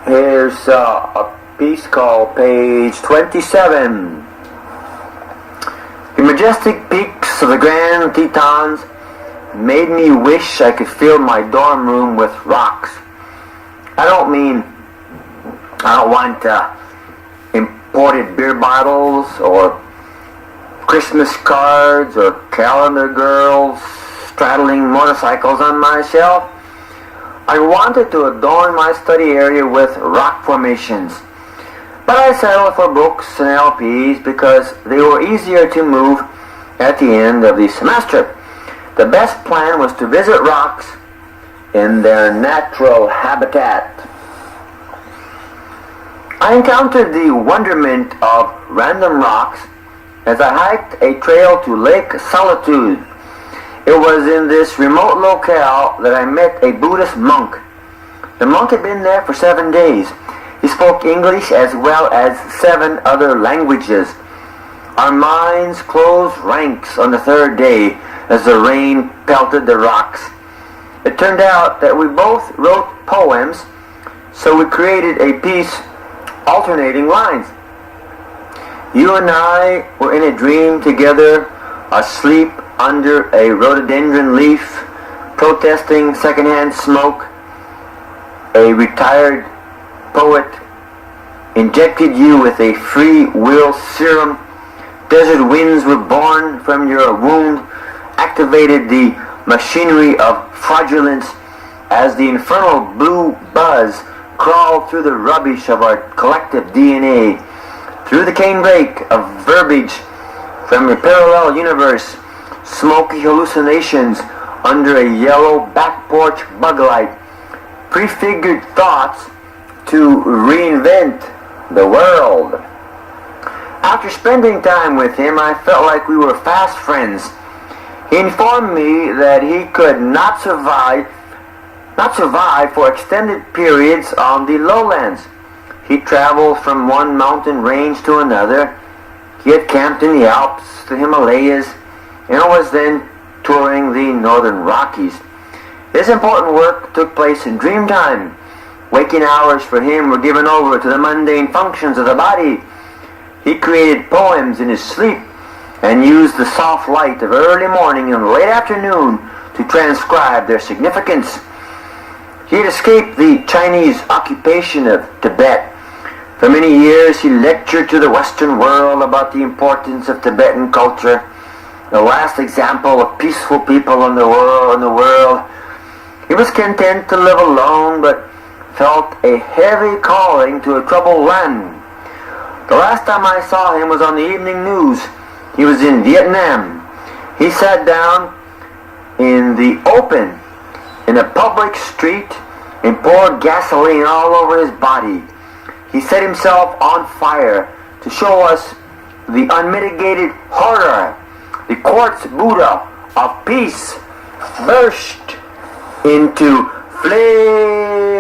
Here's a piece called Page 27. The majestic peaks of the Grand Tetons made me wish I could fill my dorm room with rocks. I don't want imported beer bottles or Christmas cards or calendar girls straddling motorcycles on my shelf. I wanted to adorn my study area with rock formations, but I settled for books and LPs because they were easier to move at the end of the semester. The best plan was to visit rocks in their natural habitat. I encountered the wonderment of random rocks as I hiked a trail to Lake Solitude. It was in this remote locale that I met a Buddhist monk. The monk had been there for 7 days. He spoke English as well as 7 other languages. Our minds closed ranks on the 3rd day as the rain pelted the rocks. It turned out that we both wrote poems, so we created a piece alternating lines. You and I were in a dream together, asleep under a rhododendron leaf, protesting secondhand smoke. A retired poet injected you with a free will serum. Desert winds were born from your wound, activated the machinery of fraudulence as the infernal blue buzz crawled through the rubbish of our collective DNA, through the canebrake of verbiage from a parallel universe, smoky hallucinations under a yellow back porch bug light, prefigured thoughts to reinvent the world. After spending time with him, I felt like we were fast friends. He informed me that he could not survive for extended periods on the lowlands. He traveled from one mountain range to another. He had camped in the Alps, the Himalayas, and was then touring the northern Rockies. His important work took place in dream time. Waking hours for him were given over to the mundane functions of the body. He created poems in his sleep and used the soft light of early morning and late afternoon to transcribe their significance. He had escaped the Chinese occupation of Tibet. For many years he lectured to the Western world about the importance of Tibetan culture, the last example of peaceful people in the world. He was content to live alone, but felt a heavy calling to a troubled land. The last time I saw him was on the evening news. He was in Vietnam. He sat down in the open in a public street and poured gasoline all over his body. He set himself on fire to show us the unmitigated horror. The quartz Buddha of peace burst into flames.